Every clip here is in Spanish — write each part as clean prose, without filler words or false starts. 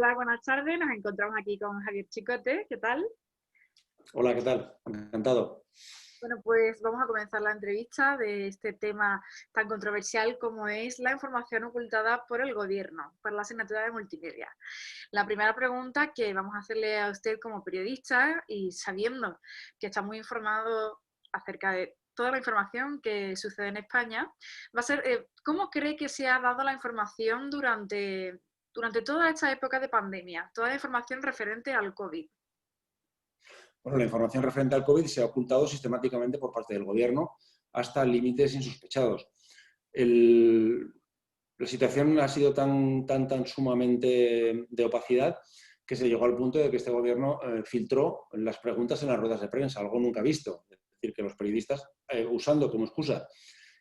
Hola, buenas tardes. Nos encontramos aquí con Javier Chicote. ¿Qué tal? Hola, ¿qué tal? Encantado. Bueno, pues vamos a comenzar la entrevista de este tema tan controversial como es la información ocultada por el gobierno para la asignatura de multimedia. La primera pregunta que vamos a hacerle a usted como periodista y sabiendo que está muy informado acerca de toda la información que sucede en España, va a ser, ¿cómo cree que se ha dado la información durante toda esta época de pandemia? Toda la información referente al COVID. Bueno, la información referente al COVID se ha ocultado sistemáticamente por parte del gobierno hasta límites insospechados. La situación ha sido tan sumamente de opacidad que se llegó al punto de que este gobierno filtró las preguntas en las ruedas de prensa, algo nunca visto. Es decir, que los periodistas, usando como excusa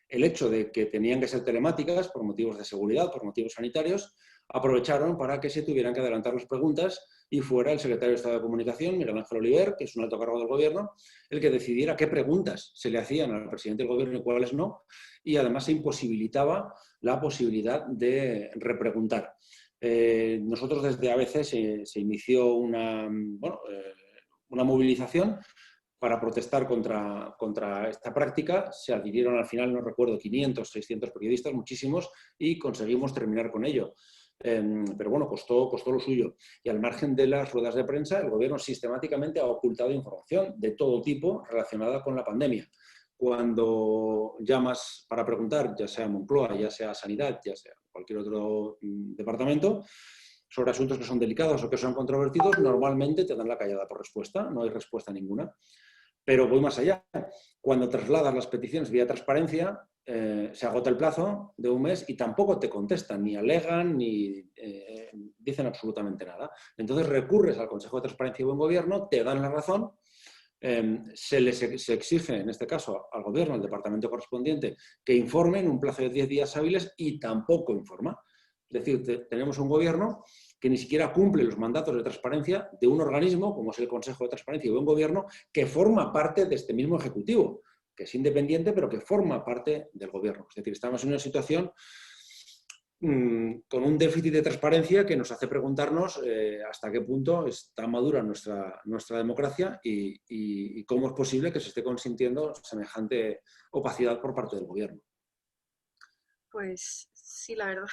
el hecho de que tenían que ser telemáticas por motivos de seguridad, por motivos sanitarios, aprovecharon para que se tuvieran que adelantar las preguntas y fuera el secretario de Estado de Comunicación, Miguel Ángel Oliver, que es un alto cargo del gobierno, el que decidiera qué preguntas se le hacían al presidente del gobierno y cuáles no, y además se imposibilitaba la posibilidad de repreguntar. Nosotros desde ABC se inició una movilización para protestar contra esta práctica. Se adhirieron al final, no recuerdo, 500, 600 periodistas, muchísimos, y conseguimos terminar con ello. Pero bueno, costó lo suyo. Y al margen de las ruedas de prensa, el gobierno sistemáticamente ha ocultado información de todo tipo relacionada con la pandemia. Cuando llamas para preguntar, ya sea Moncloa, ya sea Sanidad, ya sea cualquier otro departamento, sobre asuntos que son delicados o que son controvertidos, normalmente te dan la callada por respuesta, no hay respuesta ninguna. Pero voy más allá. Cuando trasladas las peticiones vía transparencia, se agota el plazo de un mes y tampoco te contestan, ni alegan, ni dicen absolutamente nada. Entonces recurres al Consejo de Transparencia y Buen Gobierno, te dan la razón, se exige, en este caso, al Gobierno, al departamento correspondiente, que informe en un plazo de 10 días hábiles y tampoco informa. Es decir, tenemos un Gobierno que ni siquiera cumple los mandatos de transparencia de un organismo, como es el Consejo de Transparencia y Buen Gobierno, que forma parte de este mismo Ejecutivo, que es independiente, pero que forma parte del Gobierno. Es decir, estamos en una situación con un déficit de transparencia que nos hace preguntarnos hasta qué punto está madura nuestra democracia y cómo es posible que se esté consintiendo semejante opacidad por parte del Gobierno. Pues sí, la verdad,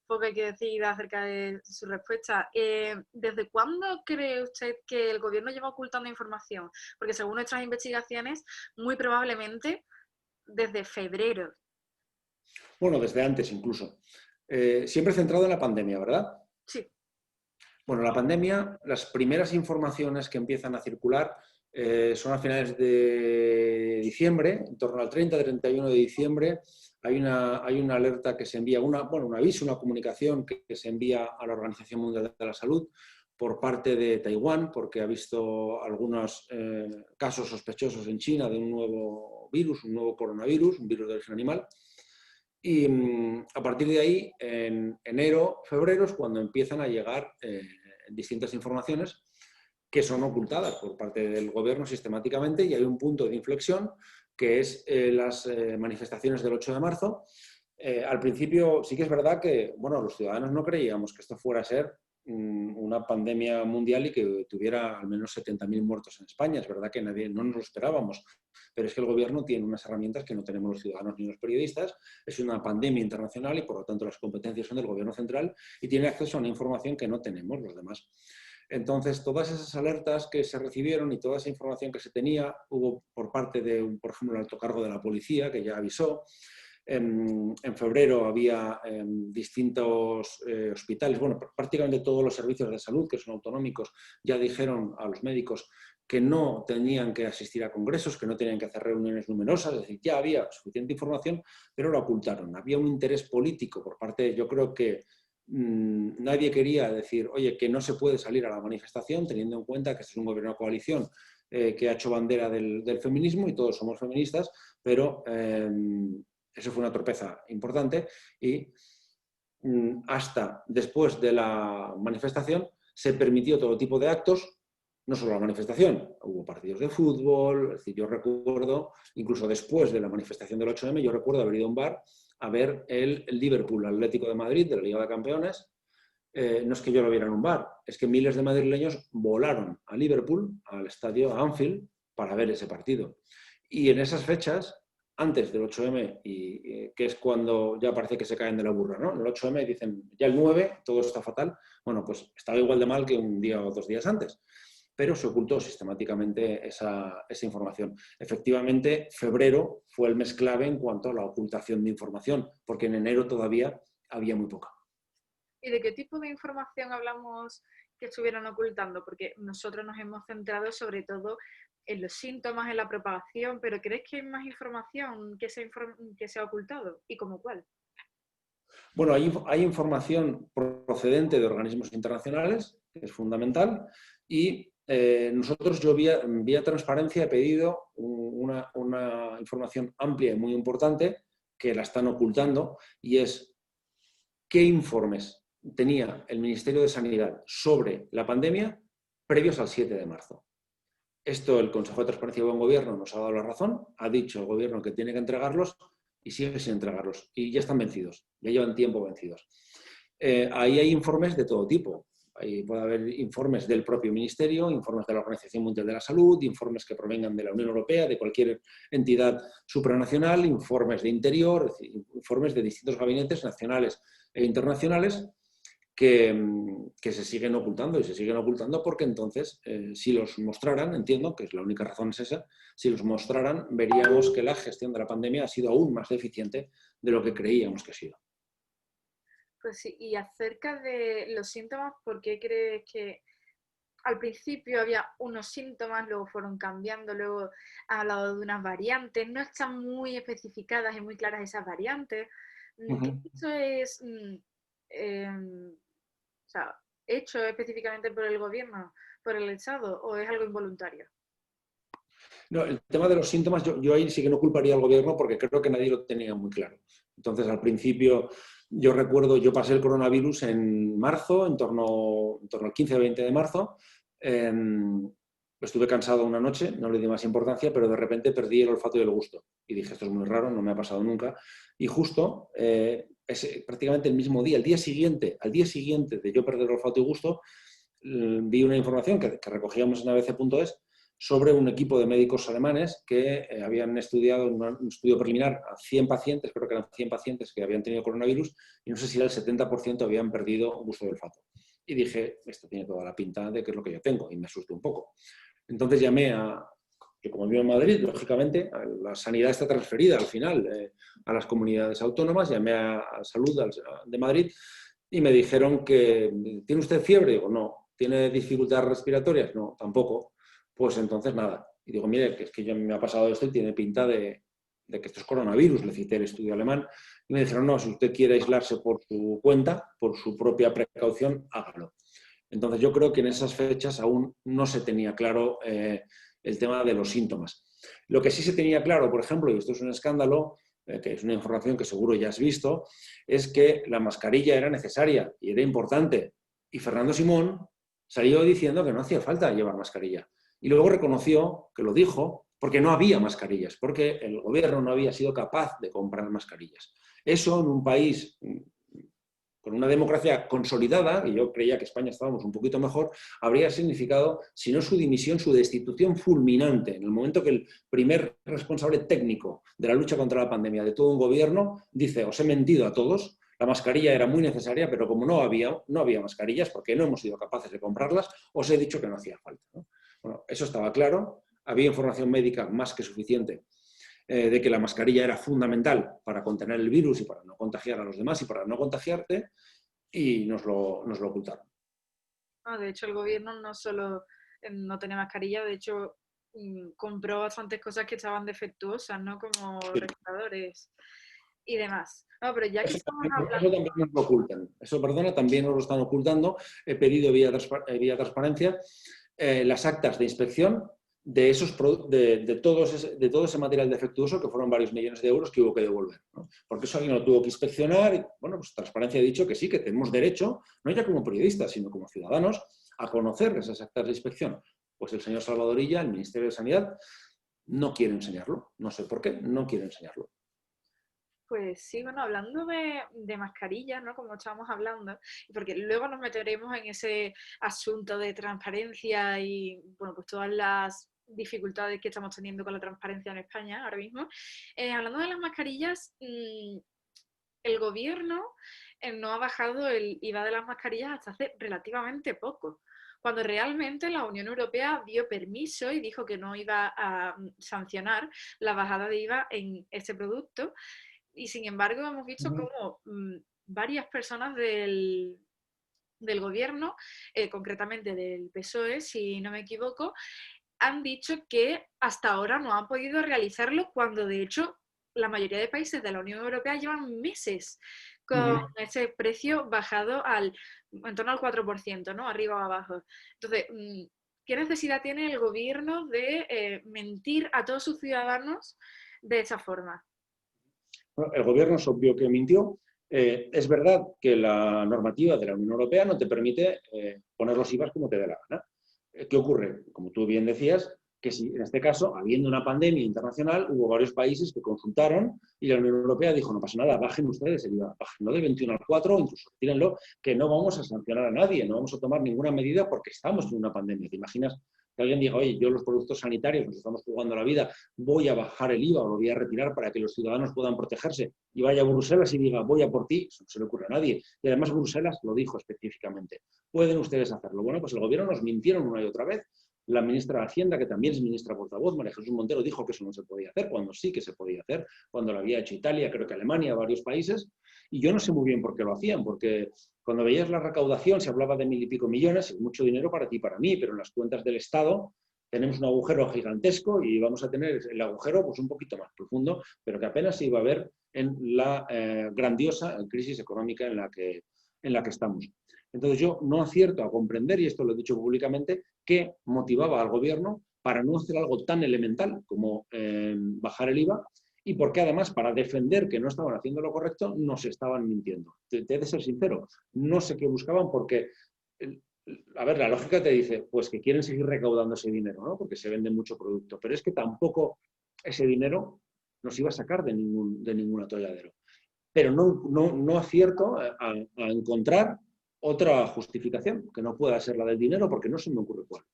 poco hay que decir acerca de su respuesta. ¿Desde cuándo cree usted que el gobierno lleva ocultando información? Porque según nuestras investigaciones, muy probablemente desde febrero. Bueno, desde antes incluso. Siempre centrado en la pandemia, ¿verdad? Sí. Bueno, la pandemia, las primeras informaciones que empiezan a circular son a finales de diciembre, en torno al 30-31 de diciembre. Hay una alerta que se envía, un aviso, una comunicación que se envía a la Organización Mundial de la Salud por parte de Taiwán, porque ha visto algunos casos sospechosos en China de un nuevo virus, un nuevo coronavirus, un virus de origen animal. Y a partir de ahí, en enero, febrero, es cuando empiezan a llegar distintas informaciones que son ocultadas por parte del gobierno sistemáticamente y hay un punto de inflexión que es las manifestaciones del 8 de marzo. Al principio sí que es verdad que los ciudadanos no creíamos que esto fuera a ser una pandemia mundial y que tuviera al menos 70.000 muertos en España. Es verdad que no nos lo esperábamos, pero es que el gobierno tiene unas herramientas que no tenemos los ciudadanos ni los periodistas. Es una pandemia internacional y por lo tanto las competencias son del gobierno central y tiene acceso a una información que no tenemos los demás. Entonces, todas esas alertas que se recibieron y toda esa información que se tenía, hubo por parte de, por ejemplo, el alto cargo de la policía que ya avisó. En febrero había distintos hospitales, prácticamente todos los servicios de salud que son autonómicos ya dijeron a los médicos que no tenían que asistir a congresos, que no tenían que hacer reuniones numerosas, es decir, ya había suficiente información, pero lo ocultaron. Había un interés político por parte, yo creo que nadie quería decir, oye, que no se puede salir a la manifestación, teniendo en cuenta que este es un gobierno de coalición que ha hecho bandera del feminismo y todos somos feministas, pero eso fue una torpeza importante y hasta después de la manifestación se permitió todo tipo de actos, no solo la manifestación, hubo partidos de fútbol, es decir, yo recuerdo, incluso después de la manifestación del 8M, yo recuerdo haber ido a un bar a ver el Liverpool Atlético de Madrid de la Liga de Campeones, no es que yo lo viera en un bar, es que miles de madrileños volaron a Liverpool, al estadio a Anfield, para ver ese partido. Y en esas fechas, antes del 8M, que es cuando ya parece que se caen de la burra, ¿no? El 8M dicen, ya el 9, todo está fatal. Bueno, pues estaba igual de mal que un día o 2 días antes, pero se ocultó sistemáticamente esa información. Efectivamente, febrero fue el mes clave en cuanto a la ocultación de información, porque en enero todavía había muy poca. ¿Y de qué tipo de información hablamos que estuvieran ocultando? Porque nosotros nos hemos centrado sobre todo en los síntomas, en la propagación, pero ¿crees que hay más información que se ha ocultado? ¿Y cómo cuál? Bueno, hay información procedente de organismos internacionales, que es fundamental, y nosotros, yo vía transparencia, he pedido una información amplia y muy importante que la están ocultando, y es qué informes tenía el Ministerio de Sanidad sobre la pandemia previos al 7 de marzo. Esto el Consejo de Transparencia y Buen Gobierno nos ha dado la razón, ha dicho el Gobierno que tiene que entregarlos y sigue sin entregarlos. Y ya están vencidos, ya llevan tiempo vencidos. Ahí hay informes de todo tipo. Ahí puede haber informes del propio Ministerio, informes de la Organización Mundial de la Salud, informes que provengan de la Unión Europea, de cualquier entidad supranacional, informes de Interior, es decir, informes de distintos gabinetes nacionales e internacionales que se siguen ocultando, y se siguen ocultando porque entonces, si los mostraran, entiendo que es la única razón es esa, si los mostraran, veríamos que la gestión de la pandemia ha sido aún más deficiente de lo que creíamos que ha sido. Pues sí, y acerca de los síntomas, ¿por qué crees que al principio había unos síntomas, luego fueron cambiando, luego ha hablado de unas variantes, no están muy especificadas y muy claras esas variantes? ¿Qué eso es o sea, hecho específicamente por el gobierno, por el Estado, o es algo involuntario? No, el tema de los síntomas, yo ahí sí que no culparía al gobierno porque creo que nadie lo tenía muy claro. Entonces, al principio, yo recuerdo, yo pasé el coronavirus en marzo, en torno al 15 o 20 de marzo. Estuve cansado una noche, no le di más importancia, pero de repente perdí el olfato y el gusto. Y dije, esto es muy raro, no me ha pasado nunca. Y justo, prácticamente el mismo día, al día siguiente de yo perder el olfato y gusto, vi una información que recogíamos en abc.es sobre un equipo de médicos alemanes que habían estudiado un estudio preliminar a 100 pacientes, creo que eran 100 pacientes que habían tenido coronavirus, y no sé si era el 70% habían perdido gusto del olfato. Y dije, esto tiene toda la pinta de que es lo que yo tengo, y me asusté un poco. Entonces llamé que como vivo en Madrid, lógicamente, la sanidad está transferida al final a las comunidades autónomas, llamé a Salud de Madrid y me dijeron que, ¿tiene usted fiebre? Digo, no. ¿Tiene dificultades respiratorias? No, tampoco. Pues entonces nada. Y digo, mire, que es que ya me ha pasado esto y tiene pinta de que esto es coronavirus. Le cité el estudio alemán y me dijeron, no, si usted quiere aislarse por su cuenta, por su propia precaución, hágalo. Entonces yo creo que en esas fechas aún no se tenía claro el tema de los síntomas. Lo que sí se tenía claro, por ejemplo, y esto es un escándalo, que es una información que seguro ya has visto, es que la mascarilla era necesaria y era importante. Y Fernando Simón salió diciendo que no hacía falta llevar mascarilla. Y luego reconoció que lo dijo porque no había mascarillas, porque el gobierno no había sido capaz de comprar mascarillas. Eso en un país con una democracia consolidada, y yo creía que España estábamos un poquito mejor, habría significado, si no su dimisión, su destitución fulminante. En el momento que el primer responsable técnico de la lucha contra la pandemia de todo un gobierno dice, os he mentido a todos, la mascarilla era muy necesaria, pero como no había mascarillas, porque no hemos sido capaces de comprarlas, os he dicho que no hacía falta, ¿no? Bueno, eso estaba claro, había información médica más que suficiente de que la mascarilla era fundamental para contener el virus y para no contagiar a los demás y para no contagiarte, y nos lo ocultaron. De hecho, el gobierno no solo no tenía mascarilla, de hecho, compró bastantes cosas que estaban defectuosas, ¿no? Como Sí. respiradores y demás. No, pero ya que Eso estamos también nos lo ocultan. Eso, perdona, también nos lo están ocultando. He pedido vía transparencia las actas de inspección de todo ese material defectuoso, que fueron varios millones de euros que hubo que devolver, ¿no? Porque eso alguien lo tuvo que inspeccionar. Y, bueno, pues Transparencia ha dicho que sí, que tenemos derecho, no ya como periodistas, sino como ciudadanos, a conocer esas actas de inspección. Pues el señor Salvadorilla, el Ministerio de Sanidad, no quiere enseñarlo. No sé por qué, no quiere enseñarlo. Pues sí, bueno, hablando de mascarillas, ¿no? Como estábamos hablando, porque luego nos meteremos en ese asunto de transparencia y, bueno, pues todas las dificultades que estamos teniendo con la transparencia en España ahora mismo. Hablando de las mascarillas, el gobierno no ha bajado el IVA de las mascarillas hasta hace relativamente poco, cuando realmente la Unión Europea dio permiso y dijo que no iba a sancionar la bajada de IVA en ese producto. Y sin embargo hemos visto como varias personas del gobierno, concretamente del PSOE, si no me equivoco, han dicho que hasta ahora no han podido realizarlo cuando de hecho la mayoría de países de la Unión Europea llevan meses con ese precio bajado en torno al 4%, ¿no? Arriba o abajo. Entonces, ¿qué necesidad tiene el gobierno de mentir a todos sus ciudadanos de esa forma? Bueno, el gobierno es obvio que mintió. Es verdad que la normativa de la Unión Europea no te permite poner los IVAs como te dé la gana. ¿Qué ocurre? Como tú bien decías, que si en este caso, habiendo una pandemia internacional, hubo varios países que consultaron y la Unión Europea dijo, no pasa nada, bajen ustedes el IVA, bájenlo del 21 al 4, o incluso tírenlo, que no vamos a sancionar a nadie, no vamos a tomar ninguna medida porque estamos en una pandemia. ¿Te imaginas que alguien diga, oye, yo los productos sanitarios nos estamos jugando la vida, voy a bajar el IVA o lo voy a retirar para que los ciudadanos puedan protegerse, y vaya a Bruselas y diga, voy a por ti? Eso no se le ocurre a nadie. Y además Bruselas lo dijo específicamente. ¿Pueden ustedes hacerlo? Bueno, pues el gobierno nos mintieron una y otra vez. La ministra de Hacienda, que también es ministra portavoz, María Jesús Montero, dijo que eso no se podía hacer, cuando sí que se podía hacer, cuando lo había hecho Italia, creo que Alemania, varios países, y yo no sé muy bien por qué lo hacían, porque cuando veías la recaudación se hablaba de 1.000 y pico millones, es mucho dinero para ti y para mí, pero en las cuentas del Estado tenemos un agujero gigantesco y vamos a tener el agujero pues un poquito más profundo, pero que apenas se iba a ver en la grandiosa crisis económica en la que estamos. Entonces yo no acierto a comprender, y esto lo he dicho públicamente, qué motivaba al gobierno para no hacer algo tan elemental como bajar el IVA, y por qué además, para defender que no estaban haciendo lo correcto, nos estaban mintiendo. Te he de ser sincero, no sé qué buscaban porque a ver, la lógica te dice, pues que quieren seguir recaudando ese dinero, ¿no? Porque se vende mucho producto, pero es que tampoco ese dinero nos iba a sacar de ningún atolladero. Pero no acierto a encontrar otra justificación que no pueda ser la del dinero, porque no se me ocurre cuál.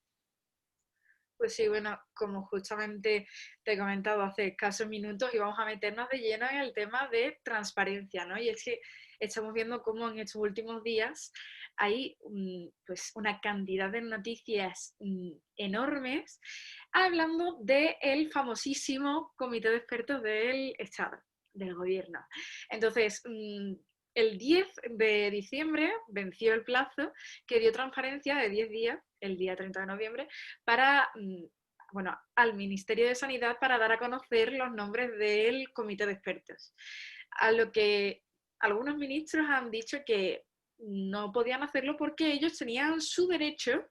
Pues sí, bueno, como justamente te he comentado hace escasos minutos, y vamos a meternos de lleno en el tema de transparencia, ¿no? Y es que estamos viendo cómo en estos últimos días hay pues una cantidad de noticias enormes hablando del famosísimo comité de expertos del Estado, del gobierno. Entonces, el 10 de diciembre venció el plazo que dio transparencia de 10 días, el día 30 de noviembre, para, bueno, al Ministerio de Sanidad para dar a conocer los nombres del comité de expertos. A lo que algunos ministros han dicho que no podían hacerlo porque ellos tenían su derecho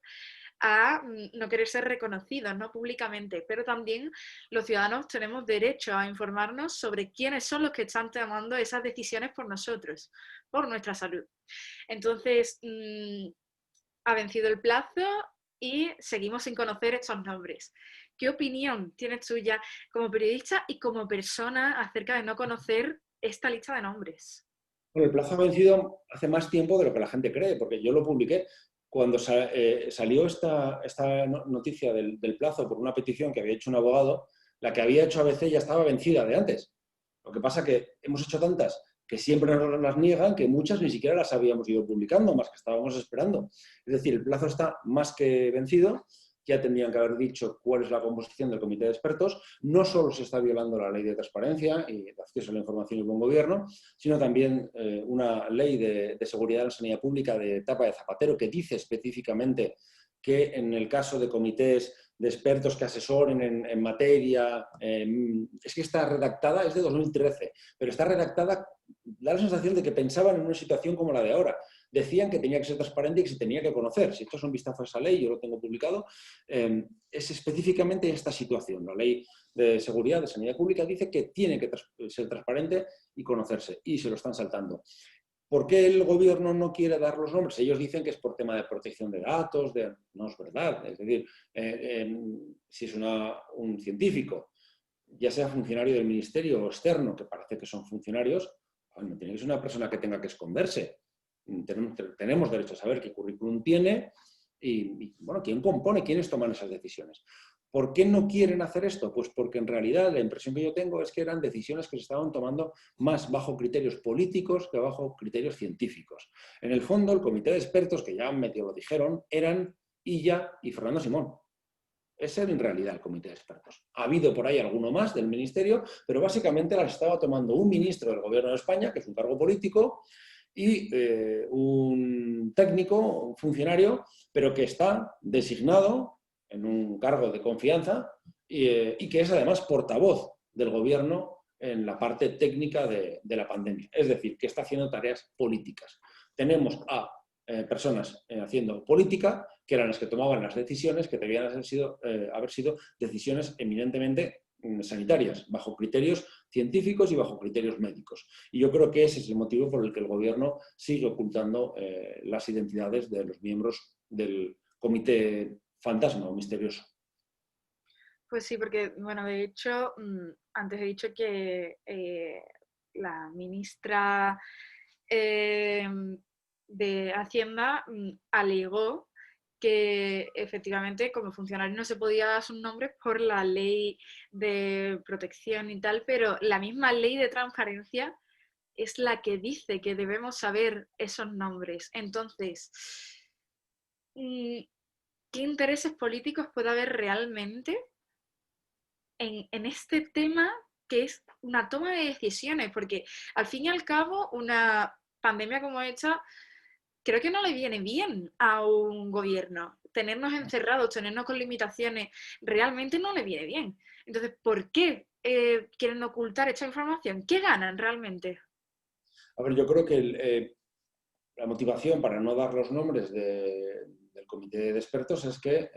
a no querer ser reconocidos, ¿no? Públicamente, pero también los ciudadanos tenemos derecho a informarnos sobre quiénes son los que están tomando esas decisiones por nosotros, por nuestra salud. Entonces, ha vencido el plazo y seguimos sin conocer estos nombres. ¿Qué opinión tienes tú ya como periodista y como persona acerca de no conocer esta lista de nombres? Bueno, el plazo ha vencido hace más tiempo de lo que la gente cree, porque yo lo publiqué cuando salió esta noticia del plazo por una petición que había hecho un abogado. La que había hecho ABC ya estaba vencida de antes. Lo que pasa es que hemos hecho tantas que siempre nos las niegan, que muchas ni siquiera las habíamos ido publicando, más que estábamos esperando. Es decir, el plazo está más que vencido. Ya tendrían que haber dicho cuál es la composición del comité de expertos. No solo se está violando la ley de transparencia y de acceso a la información y buen gobierno, sino también una ley de seguridad en la sanidad pública de etapa de Zapatero, que dice específicamente que en el caso de comités de expertos que asesoren en materia, es que está redactada, es de 2013, pero está redactada, da la sensación de que pensaban en una situación como la de ahora. Decían que tenía que ser transparente y que se tenía que conocer. Si esto es un vistazo a esa ley, yo lo tengo publicado, es específicamente esta situación. La ley de seguridad de sanidad pública dice que tiene que ser transparente y conocerse, y se lo están saltando. ¿Por qué el gobierno no quiere dar los nombres? Ellos dicen que es por tema de protección de datos, no es verdad. Es decir, si es un científico ya sea funcionario del ministerio o externo, que parece que son funcionarios, no tiene que ser una persona que tenga que esconderse. Tenemos derecho a saber qué currículum tiene bueno, quién compone, quiénes toman esas decisiones. ¿Por qué no quieren hacer esto? Pues porque en realidad la impresión que yo tengo es que eran decisiones que se estaban tomando más bajo criterios políticos que bajo criterios científicos. En el fondo, el comité de expertos, que ya medio lo dijeron, eran Illa y Fernando Simón. Ese era en realidad el comité de expertos. Ha habido por ahí alguno más del ministerio, pero básicamente las estaba tomando un ministro del gobierno de España, que es un cargo político, y un técnico, un funcionario, pero que está designado en un cargo de confianza y que es además portavoz del gobierno en la parte técnica de la pandemia. Es decir, que está haciendo tareas políticas. Tenemos a personas haciendo política, que eran las que tomaban las decisiones, que debían haber sido decisiones eminentemente sanitarias, bajo criterios científicos y bajo criterios médicos. Y yo creo que ese es el motivo por el que el gobierno sigue ocultando las identidades de los miembros del comité fantasma o misterioso. Pues sí, porque, bueno, de hecho, antes he dicho que la ministra de Hacienda alegó que efectivamente como funcionario no se podía dar sus nombres por la ley de protección y tal, pero la misma ley de transparencia es la que dice que debemos saber esos nombres. Entonces, ¿qué intereses políticos puede haber realmente en este tema que es una toma de decisiones? Porque al fin y al cabo, una pandemia como esta, creo que no le viene bien a un gobierno. Tenernos encerrados, tenernos con limitaciones, realmente no le viene bien. Entonces, ¿por qué quieren ocultar esta información? ¿Qué ganan realmente? A ver, yo creo que la motivación para no dar los nombres del comité de expertos es que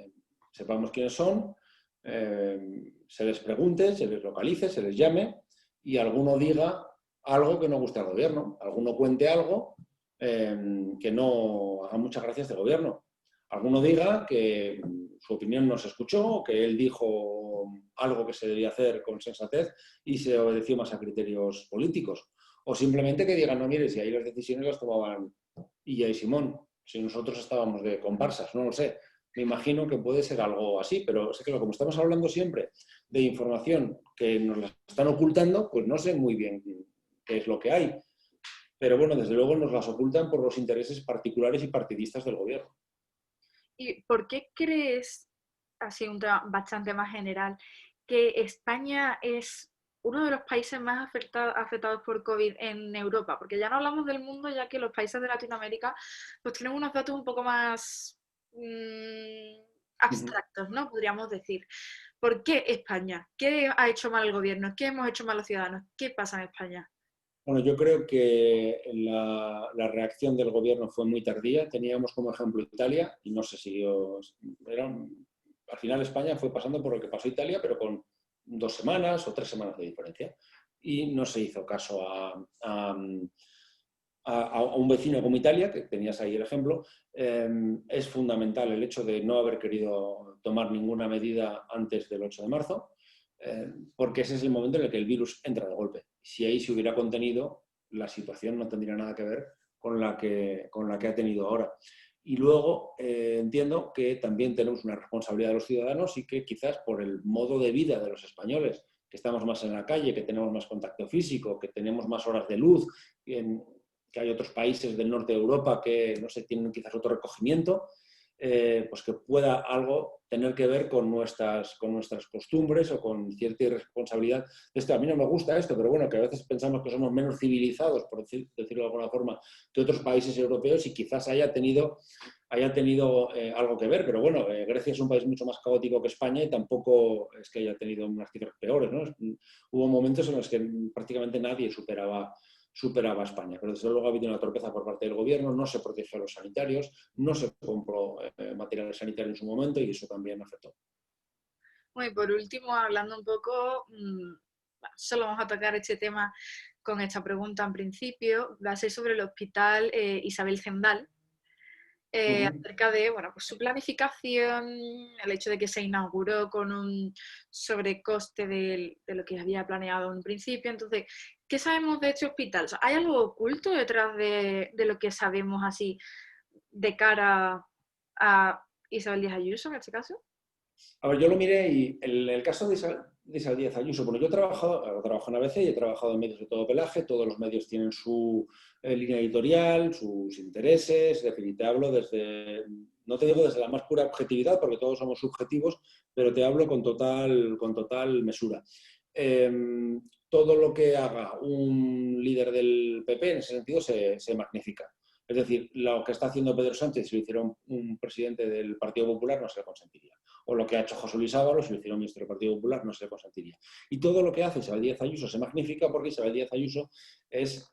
sepamos quiénes son, se les pregunte, se les localice, se les llame y alguno diga algo que no guste al gobierno, alguno cuente algo que no haga muchas gracias del gobierno. Alguno diga que su opinión no se escuchó, que él dijo algo que se debía hacer con sensatez y se obedeció más a criterios políticos. O simplemente que digan, no, mire, si ahí las decisiones las tomaban Illa y Simón, si nosotros estábamos de comparsas, no lo sé. Me imagino que puede ser algo así, pero sé que como estamos hablando siempre de información que nos la están ocultando, pues no sé muy bien qué es lo que hay. Pero bueno, desde luego nos las ocultan por los intereses particulares y partidistas del gobierno. ¿Y por qué crees, así un tema bastante más general, que España es uno de los países más afectados por COVID en Europa? Porque ya no hablamos del mundo, ya que los países de Latinoamérica pues tienen unos datos un poco más abstractos, ¿no? Podríamos decir. ¿Por qué España? ¿Qué ha hecho mal el gobierno? ¿Qué hemos hecho mal los ciudadanos? ¿Qué pasa en España? Bueno, yo creo que la reacción del gobierno fue muy tardía. Teníamos como ejemplo Italia y no se siguió. Al final España fue pasando por lo que pasó Italia, pero con 2 semanas o 3 semanas de diferencia. Y no se hizo caso a un vecino como Italia, que tenías ahí el ejemplo. Es fundamental el hecho de no haber querido tomar ninguna medida antes del 8 de marzo, porque ese es el momento en el que el virus entra de golpe. Si ahí se hubiera contenido, la situación no tendría nada que ver con la que ha tenido ahora. Y luego entiendo que también tenemos una responsabilidad de los ciudadanos y que quizás por el modo de vida de los españoles, que estamos más en la calle, que tenemos más contacto físico, que tenemos más horas de luz, que hay otros países del norte de Europa que, no sé, tienen quizás otro recogimiento, pues que pueda algo tener que ver con nuestras costumbres o con cierta irresponsabilidad. A mí no me gusta esto, pero bueno, que a veces pensamos que somos menos civilizados, por decirlo de alguna forma, que otros países europeos y quizás haya tenido algo que ver, pero bueno, Grecia es un país mucho más caótico que España y tampoco es que haya tenido unas cifras peores, ¿no? Hubo momentos en los que prácticamente nadie superaba a España. Pero desde luego ha habido una torpeza por parte del gobierno, no se protegió a los sanitarios, no se compró material sanitario en su momento y eso también afectó. Bueno, y por último, hablando un poco, solo vamos a tocar este tema con esta pregunta en principio, va a ser sobre el hospital Isabel Zendal. Ujú. acerca de bueno, pues su planificación, el hecho de que se inauguró con un sobrecoste de lo que había planeado en un principio. Entonces, ¿qué sabemos de este hospital? O sea, ¿hay algo oculto detrás de lo que sabemos así de cara a Isabel Díaz Ayuso en este caso? A ver, yo lo miré y el caso de Isabel Díaz Ayuso, bueno, yo he trabajado en ABC y he trabajado en medios de todo pelaje, todos los medios tienen su línea editorial, sus intereses, es decir, te hablo desde, no te digo desde la más pura objetividad, porque todos somos subjetivos, pero te hablo con total mesura. Eh, Todo lo que haga un líder del PP en ese sentido se magnifica. Es decir, lo que está haciendo Pedro Sánchez, si lo hiciera un presidente del Partido Popular, no se le consentiría. O lo que ha hecho José Luis Ábalos, si lo hiciera un ministro del Partido Popular, no se le consentiría. Y todo lo que hace Isabel Díaz Ayuso se magnifica porque Isabel Díaz Ayuso es,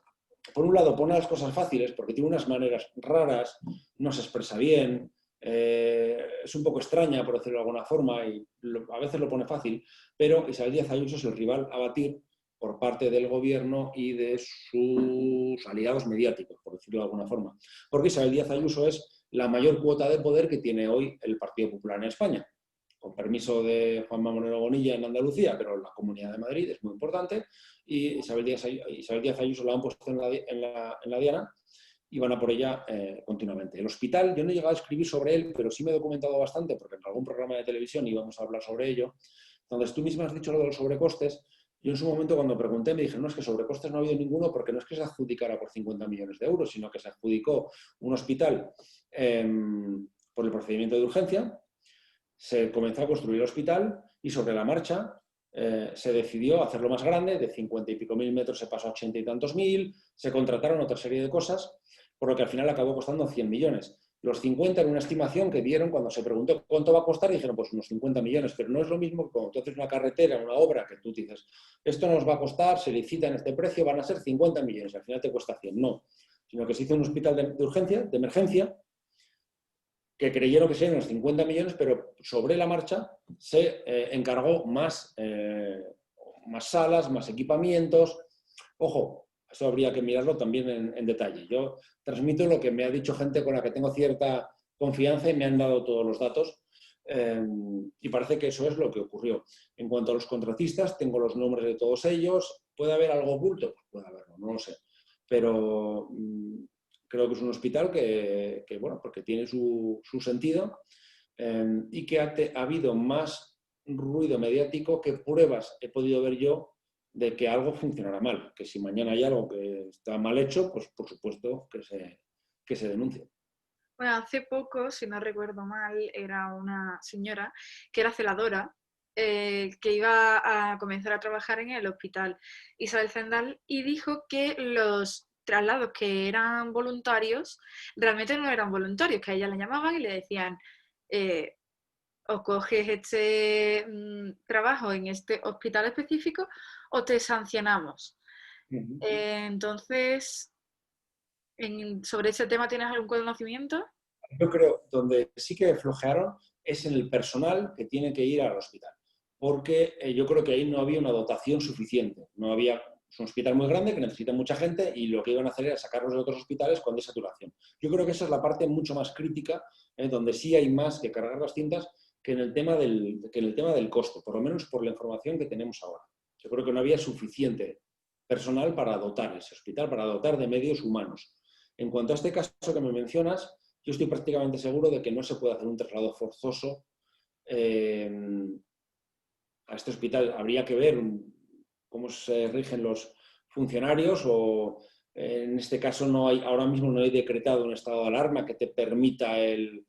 por un lado, pone las cosas fáciles porque tiene unas maneras raras, no se expresa bien, es un poco extraña, por decirlo de alguna forma, y a veces lo pone fácil, pero Isabel Díaz Ayuso es el rival a batir por parte del gobierno y de sus aliados mediáticos, por decirlo de alguna forma. Porque Isabel Díaz Ayuso es la mayor cuota de poder que tiene hoy el Partido Popular en España, con permiso de Juanma Moreno Bonilla en Andalucía, pero la Comunidad de Madrid es muy importante, y Isabel Díaz Ayuso la han puesto en la diana y van a por ella continuamente. El hospital, yo no he llegado a escribir sobre él, pero sí me he documentado bastante, porque en algún programa de televisión íbamos a hablar sobre ello, donde tú misma has dicho lo de los sobrecostes. Yo en su momento cuando pregunté me dijeron, no, es que sobrecostes no ha habido ninguno porque no es que se adjudicara por 50 millones de euros, sino que se adjudicó un hospital por el procedimiento de urgencia, se comenzó a construir el hospital y sobre la marcha se decidió hacerlo más grande, de 50 y pico mil metros se pasó a 80 y tantos mil, se contrataron otra serie de cosas, por lo que al final acabó costando 100 millones. Los 50 era una estimación que dieron cuando se preguntó cuánto va a costar y dijeron pues unos 50 millones, pero no es lo mismo que cuando tú haces una carretera, una obra, que tú dices, esto nos va a costar, se licita en este precio, van a ser 50 millones, al final te cuesta 100. No, sino que se hizo un hospital de urgencia, de emergencia, que creyeron que serían unos 50 millones, pero sobre la marcha se encargó más salas, más equipamientos. Ojo, eso habría que mirarlo también en detalle. Yo transmito lo que me ha dicho gente con la que tengo cierta confianza y me han dado todos los datos. Y parece que eso es lo que ocurrió. En cuanto a los contratistas, tengo los nombres de todos ellos. ¿Puede haber algo oculto? Pues puede haberlo, no lo sé. Pero creo que es un hospital que bueno, porque tiene su sentido y que ha habido más ruido mediático que pruebas he podido ver yo de que algo funcionará mal, que si mañana hay algo que está mal hecho, pues por supuesto que se denuncie. Bueno, hace poco, si no recuerdo mal, era una señora que era celadora, que iba a comenzar a trabajar en el hospital Isabel Zendal y dijo que los traslados que eran voluntarios realmente no eran voluntarios, que a ella la llamaban y le decían, eh, o coges este trabajo en este hospital específico o te sancionamos. Uh -huh. Entonces, sobre ese tema, ¿tienes algún conocimiento? Yo creo, donde sí que flojearon es en el personal que tiene que ir al hospital, porque yo creo que ahí no había una dotación suficiente, no había, es un hospital muy grande que necesita mucha gente y lo que iban a hacer era sacarlos de otros hospitales cuando hay saturación. Yo creo que esa es la parte mucho más crítica, donde sí hay más que cargar las cintas que en el tema del costo, por lo menos por la información que tenemos ahora. Yo creo que no había suficiente personal para dotar ese hospital, para dotar de medios humanos. En cuanto a este caso que me mencionas, yo estoy prácticamente seguro de que no se puede hacer un traslado forzoso a este hospital. Habría que ver cómo se rigen los funcionarios o en este caso no hay, ahora mismo no hay decretado un estado de alarma que te permita el...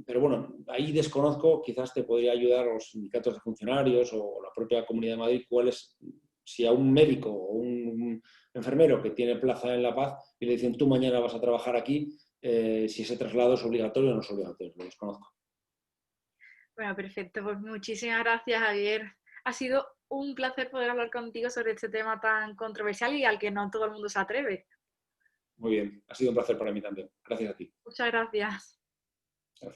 pero bueno, ahí desconozco, quizás te podría ayudar a los sindicatos de funcionarios o la propia Comunidad de Madrid, cuál es, si a un médico o un enfermero que tiene plaza en La Paz y le dicen tú mañana vas a trabajar aquí, si ese traslado es obligatorio o no es obligatorio, lo desconozco. Bueno, perfecto. Pues muchísimas gracias, Javier. Ha sido un placer poder hablar contigo sobre este tema tan controversial y al que no todo el mundo se atreve. Muy bien, ha sido un placer para mí también. Gracias a ti. Muchas gracias.